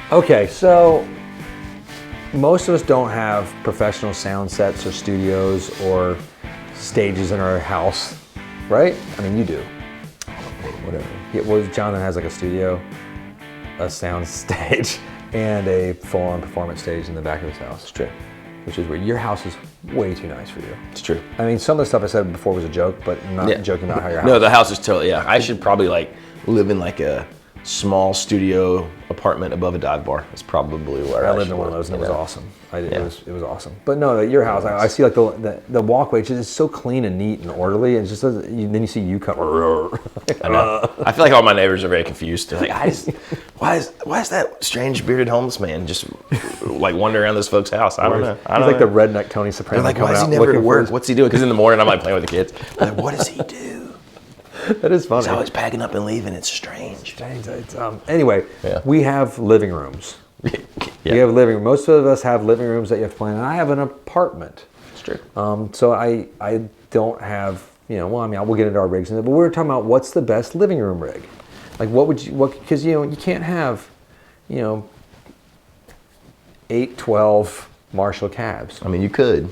Okay, so most of us don't have professional sound sets or studios or stages in our house, right? I mean, you do. Whatever. Jonathan has like a studio, a sound stage, and a full-on performance stage in the back of his house. It's true. Which is weird. Your house is way too nice for you. It's true. I mean, some of the stuff I said before was a joke, but I'm not joking about how your house. No, the house is totally. Yeah, I should probably like live in like a small studio apartment above a dive bar. It's probably where I lived in one of those, and it was awesome. It was awesome. But no, your house, I see like the walkway. It's just so clean and neat and orderly. And just then you see you come. I know. I feel like all my neighbors are very confused. They're like, why is that strange bearded homeless man just like wandering around this folks' house? I don't know. He's like the redneck Tony Soprano. They're like, why is he never at work? What's he doing? Because in the morning I'm like playing with the kids. I'm like, what does he do? That is funny. He's always packing up and leaving. It's strange. Anyway, we have living rooms. Yeah. We have living rooms. Most of us have living rooms that you have to plan. And I have an apartment. It's true. So I don't have, we'll get into our rigs, but we're talking about what's the best living room rig. Like because you can't have, 812 Marshall cabs. I mean, you could.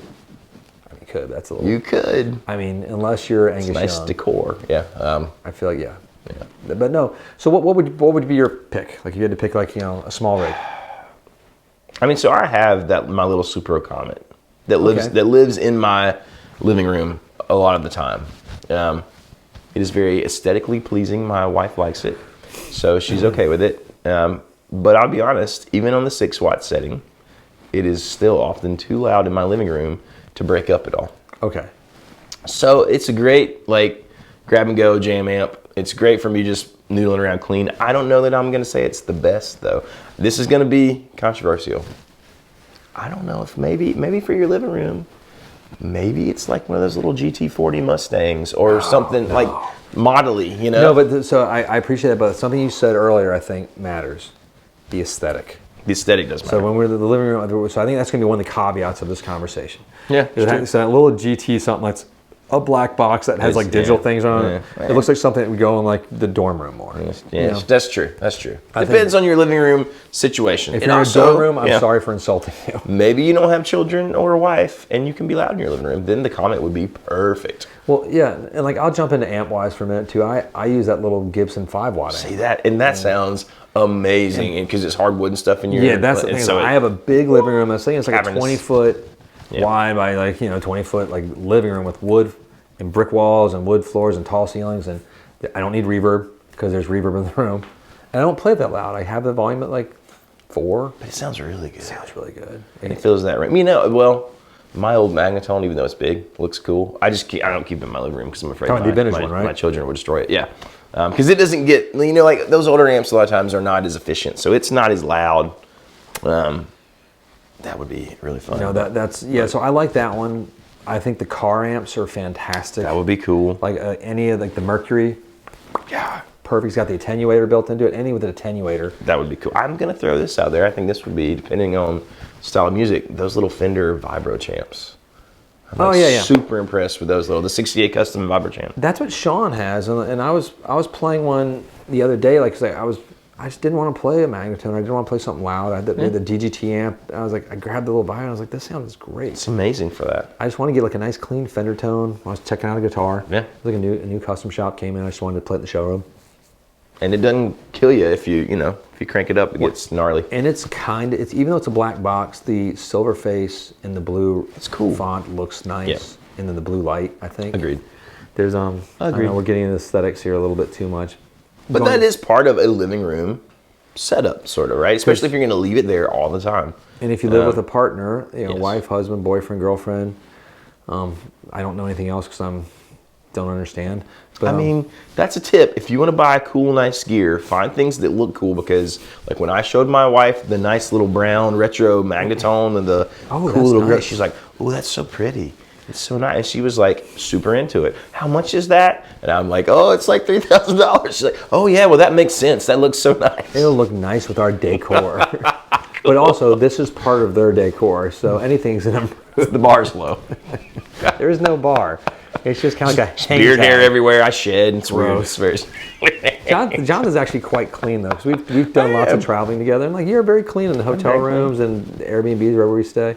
That's a little. You could. I mean, unless you're Angus Young. Nice decor. Yeah. I feel like yeah. But no. So what would be your pick? Like if you had to pick like a small rig. I mean, so I have my little Supro Comet that lives in my living room a lot of the time. It is very aesthetically pleasing. My wife likes it, so she's okay with it. But I'll be honest, even on the 6-watt setting, it is still often too loud in my living room to break up at all. Okay. So it's a great like grab and go jam amp. It's great for me just noodling around clean. I don't know that I'm gonna say it's the best though. This is gonna be controversial. I don't know if maybe for your living room, maybe it's like one of those little GT40 Mustangs or something like modelly, No, but so I appreciate that, but something you said earlier I think matters. The aesthetic. The aesthetic does matter. So when we're in the living room, so I think that's going to be one of the caveats of this conversation. Yeah. So that little GT something that's a black box that has like digital things on it. It looks like something that would go in like the dorm room more. Yeah, that's true. That's true. Depends on your living room situation. If you're in a dorm room, I'm sorry for insulting you. Maybe you don't have children or a wife and you can be loud in your living room. Then the Comet would be perfect. Well, yeah, and like I'll jump into amp wise for a minute too. I use that little Gibson 5-watt amp. See that, and that sounds amazing because it's hardwood and stuff in your. Yeah, that's the thing. So I have a big living room. I think it's like cavernous. a 20-foot wide by like 20-foot like living room with wood and brick walls and wood floors and tall ceilings, and I don't need reverb because there's reverb in the room, and I don't play that loud. I have the volume at like 4. But it sounds really good. It sounds really good. And it feels that right. Well, my old Magnetone, even though it's big, looks cool. I don't keep it in my living room because I'm afraid my children would destroy it. Yeah. Because it doesn't get, like those older amps a lot of times are not as efficient, so it's not as loud. That would be really fun. So I like that one. I think the car amps are fantastic. That would be cool. Like any of like the Mercury. Yeah. Perfect. It's got the attenuator built into it. Any with an attenuator. That would be cool. I'm going to throw this out there. I think this would be, depending on style of music, those little Fender Vibro champs. I'm super impressed with those the 68 custom Vibro champ. That's what Sean has, and I was playing one the other day. Like I just didn't want to play a Magnetone. I didn't want to play something loud. I had the DGT amp. I was like, I grabbed the little Vibro. And I was like, this sound is great. It's amazing for that. I just want to get like a nice clean Fender tone. I was checking out a guitar. Yeah. Like a new custom shop came in. I just wanted to play at the showroom. And it doesn't kill you if you crank it up, it gets gnarly. And it's even though it's a black box, the silver face and the blue font looks nice. Yeah. And then the blue light, I think. Agreed. There's I don't know, we're getting into aesthetics here a little bit too much. But that is part of a living room setup, sort of, right? Especially if you're going to leave it there all the time. And if you live with a partner, wife, husband, boyfriend, girlfriend, I don't know anything else because don't understand. But, I mean, that's a tip. If you want to buy cool, nice gear, find things that look cool because, like, when I showed my wife the nice little brown retro Magnetone and the cool little girl, she's like, "Oh, that's so pretty. It's so nice." She was like super into it. How much is that? And I'm like, "Oh, it's like $3,000." She's like, "Oh yeah, well that makes sense. That looks so nice. It'll look nice with our decor." But also, this is part of their decor, so anything's in them. The bar's low. There is no bar. It's just kind of like a beard hair everywhere. I shed. It's gross. Very Jonathan's actually quite clean though, because we've done lots of traveling together, and like you're very clean in the hotel rooms and Airbnbs wherever we stay.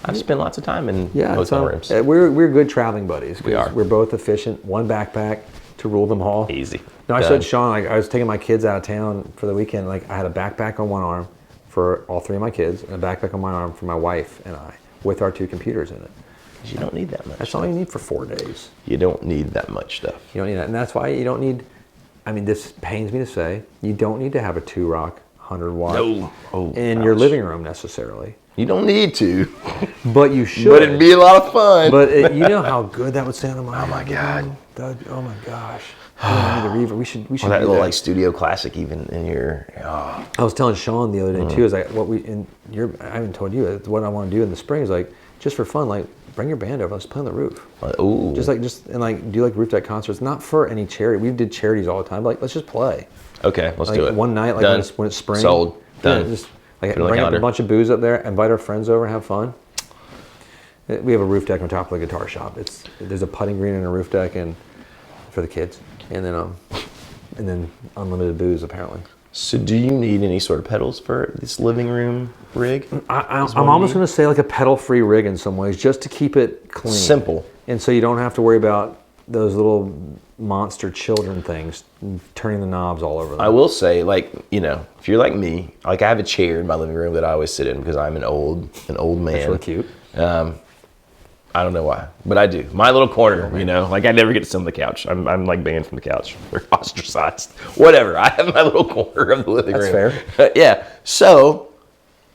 I've spent lots of time in hotel rooms. We're good traveling buddies. We are. We're both efficient. One backpack to rule them all. Easy. No, I showed Sean, like I was taking my kids out of town for the weekend. Like I had a backpack on one arm for all three of my kids, and a backpack on my arm for my wife and I, with our 2 computers in it. You don't need that much. That's all you need for 4 days. You don't need that much stuff. You don't need that, and that's why you don't need. I mean, this pains me to say, you don't need to have a 2-rock 100-watt in your living room necessarily. You don't need to, but you should. But it'd be a lot of fun. But you know how good that would sound in my. Oh my god. Oh my gosh. I need the reverb. We should. Well, that little like studio classic even in your. Oh. I was telling Sean the other day too. Is like what we in your. I haven't told you what I want to do in the spring is like just for fun. Like bring your band over. Let's play on the roof. Ooh. Just and like do like roof deck concerts. Not for any charity. We did charities all the time. But like let's just play. Okay, let's do it. One night, like when it's spring. Sold. Done. Yeah, just like bring up a bunch of booze up there. Invite our friends over. Have fun. We have a roof deck on top of the guitar shop. There's a putting green and a roof deck and for the kids, and then unlimited booze apparently. So do you need any sort of pedals for this living room rig? I'm almost going to say like a pedal-free rig in some ways, just to keep it clean, simple, and so you don't have to worry about those little monster children things turning the knobs all over them. I will say, like, you know, if you're like me, like I have a chair in my living room that I always sit in because I'm an old man. That's really cute. I don't know why, but I do. My little corner, you know, like I never get to sit on the couch. I'm like banned from the couch or ostracized. Whatever. I have my little corner of the living room. That's fair. Yeah. So,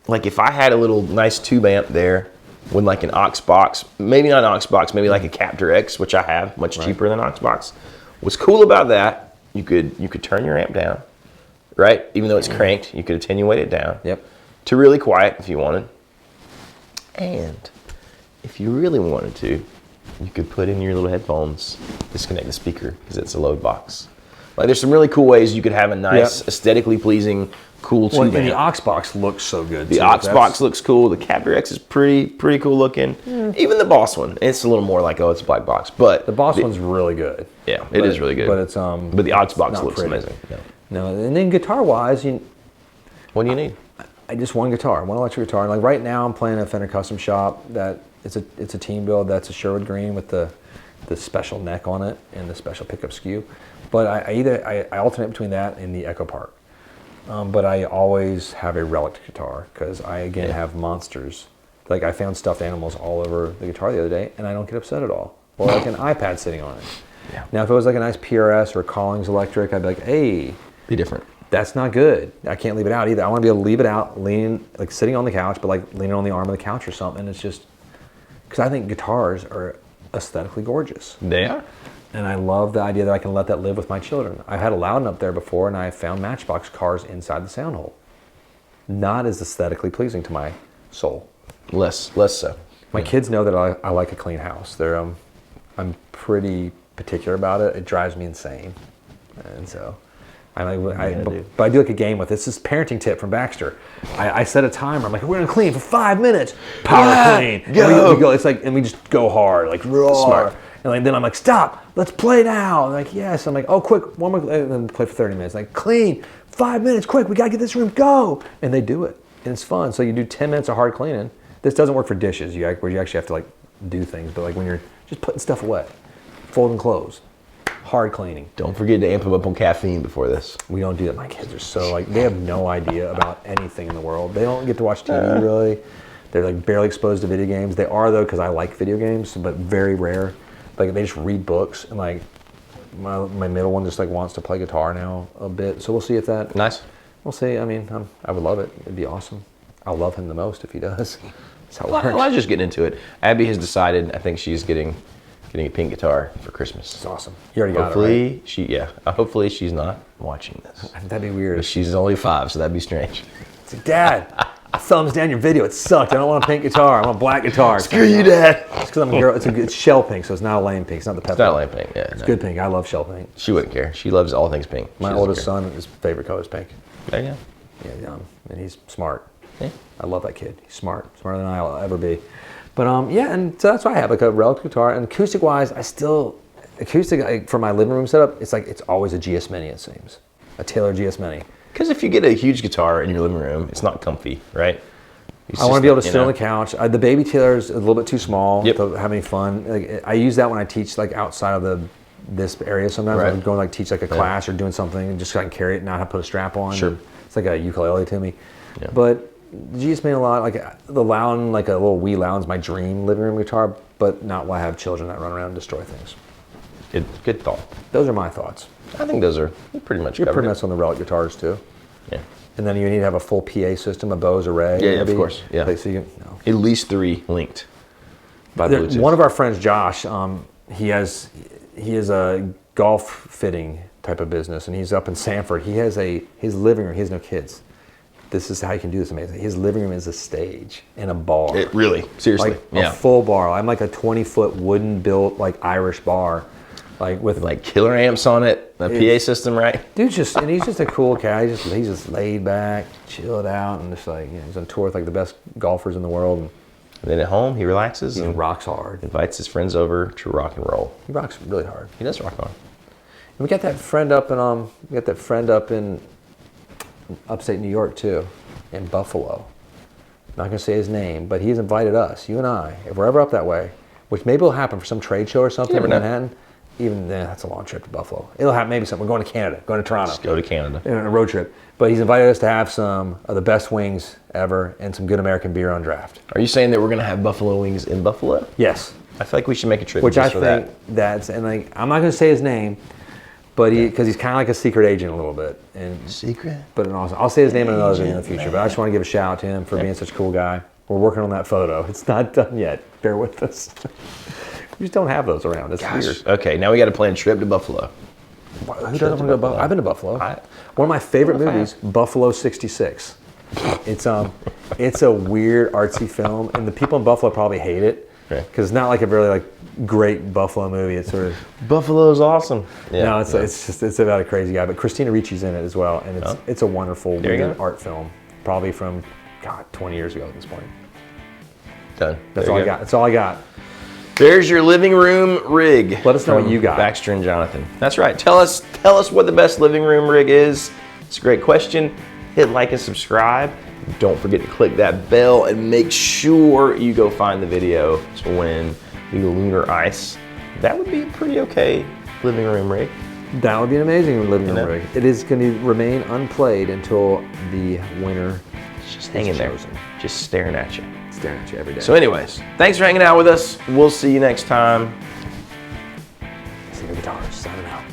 like if I had a little nice tube amp there with like an aux box, maybe not an aux box, maybe like a Captor X, which I have, much cheaper than an aux box. What's cool about that, you could turn your amp down, right? Even though it's cranked, you could attenuate it down. Yep. To really quiet if you wanted. And if you really wanted to, you could put in your little headphones, disconnect the speaker because it's a load box. Like there's some really cool ways you could have a nice, aesthetically pleasing, cool tube amp. And the aux box looks so good. The aux box looks cool. The Captor X is pretty cool looking. Even the Boss one, it's a little more like it's a black box, but the Boss one's really good. Yeah, it is really good. But it's but the aux box looks pretty. amazing. No, and then guitar wise, what do you need? I just one guitar, one electric guitar. And like right now, I'm playing a Fender Custom Shop that it's a team build. That's a Sherwood Green with the special neck on it and the special pickup skew. But I alternate between that and the Echo Park. But I always have a relic guitar because I again have monsters. Like I found stuffed animals all over the guitar the other day, and I don't get upset at all. Or like an iPad sitting on it. Yeah. Now if it was like a nice PRS or a Collings electric, I'd be like, hey, be different. That's not good. I can't leave it out either. I want to be able to leave it out, leaning, like sitting on the couch, but like leaning on the arm of the couch or something. It's just, because I think guitars are aesthetically gorgeous. They are. And I love the idea that I can let that live with my children. I've had a Loudon up there before, and I found Matchbox cars inside the sound hole. Not as aesthetically pleasing to my soul. Less so. My kids know that I like a clean house. I'm pretty particular about it. It drives me insane. And so... but I do like a game with this is parenting tip from Baxter. I set a timer. I'm like, we're gonna clean for 5 minutes. Power clean. Go. We go. It's like, and we just go hard, like roar. Smart. And like then I'm like, stop. Let's play now. And like yes. I'm like, oh quick, one more. And then play for 30 minutes. Like clean, 5 minutes, quick. We gotta get this room. Go. And they do it, and it's fun. So you do 10 minutes of hard cleaning. This doesn't work for dishes. Where you actually have to like do things. But like when you're just putting stuff away, folding clothes. Hard cleaning. Don't forget to amp them up on caffeine before this. We don't do that. My kids are so like, they have no idea about anything in the world. They don't get to watch TV really. They're like barely exposed to video games. They are though, because I like video games, but very rare. Like they just read books, and like my middle one just like wants to play guitar now a bit. So we'll see if that. Nice. We'll see. I mean, I would love it. It'd be awesome. I'll love him the most if he does. That's how it works. Well, I was just getting into it. Abby has decided. I think she's getting a pink guitar for Christmas. It's awesome. You already got it, right? Hopefully she's not watching this. That'd be weird. But she's only 5, so that'd be strange. It's like, Dad, thumbs down your video. It sucked. I don't want a pink guitar. I want a black guitar. Screw you, Dad. It's because I'm a girl. It's shell pink, so it's not a lame pink. It's not the pepper. It's not lame pink. Yeah, it's good pink. I love shell pink. She wouldn't care. She loves all things pink. My oldest son, his favorite color is pink. There you go. Yeah, and he's smart. Yeah. I love that kid. He's smarter than I'll ever be. But and so that's why I have like a relic guitar. And acoustic wise, for my living room setup, it's like it's always a GS Mini. It seems a Taylor GS Mini. Because if you get a huge guitar in your living room, it's not comfy, right? I want to be able to sit on the couch. The baby Taylor is a little bit too small to have any fun. Like, I use that when I teach like outside of this area sometimes. I'm going like teach like a class or doing something and just so I can carry it and not have to put a strap on. Sure. It's like a ukulele to me. Yeah. But GS made a lot, like the Loudon, like a little wee Loudon's my dream living room guitar, but not why I have children that run around and destroy things. Good thought. Those are my thoughts. I think those are pretty much You're pretty much on the relic guitars too. Yeah. And then you need to have a full PA system, a Bose array. Yeah, of course. Yeah. Like, so At least 3 linked by Bluetooth. One of our friends, Josh, he has a golf fitting type of business, and he's up in Sanford. He has his living room. He has no kids. This is how you can do this amazing. His living room is a stage and a bar. Really? Seriously? Like a full bar. I'm like a 20-foot wooden built like Irish bar. Like with like killer amps on it, a PA system, right? Dude's he's just a cool guy. He's just laid back, chilled out, and just like he's on tour with like the best golfers in the world. And then at home he relaxes and rocks hard. Invites his friends over to rock and roll. He rocks really hard. He does rock hard. And we got that friend up in upstate New York too, in Buffalo. I'm not gonna say his name, but he's invited us, you and I, if we're ever up that way, which maybe will happen for some trade show or something in Manhattan. Even that's a long trip to Buffalo. It'll happen maybe something. We're going to Canada, going to Toronto. Just go to Canada. In a road trip. But he's invited us to have some of the best wings ever and some good American beer on draft. Are you saying that we're going to have buffalo wings in Buffalo? Yes. I feel like we should make a trip Which just I for think that. that's, and like, I'm not going to say his name, but because he's kind of like a secret agent a little bit. And secret? But I'll say his name in another video in the future. But I just want to give a shout out to him for being such a cool guy. We're working on that photo. It's not done yet. Bear with us. We just don't have those around. It's weird. Okay, now we got to plan a trip to Buffalo. Who doesn't want to go to Buffalo? I've been to Buffalo. One of my favorite movies, Buffalo '66. It's a weird artsy film, and the people in Buffalo probably hate it because it's not like a very great Buffalo movie. It's sort of Buffalo's awesome. Yeah, no, it's about a crazy guy, but Christina Ricci's in it as well, and it's a wonderful weird art film, probably from 20 years ago at this point. Done. That's all I got. That's all I got. There's your living room rig. Let us know what you got. Baxter and Jonathan. That's right. Tell us what the best living room rig is. It's a great question. Hit like and subscribe. Don't forget to click that bell and make sure you go find the video to win the lunar ice. That would be a pretty okay living room rig. That would be an amazing living room rig. It is going to remain unplayed until the winner is just hanging there, just staring at you. Staring at you every day. So anyways, thanks for hanging out with us. We'll see you next time. See the guitars signing out.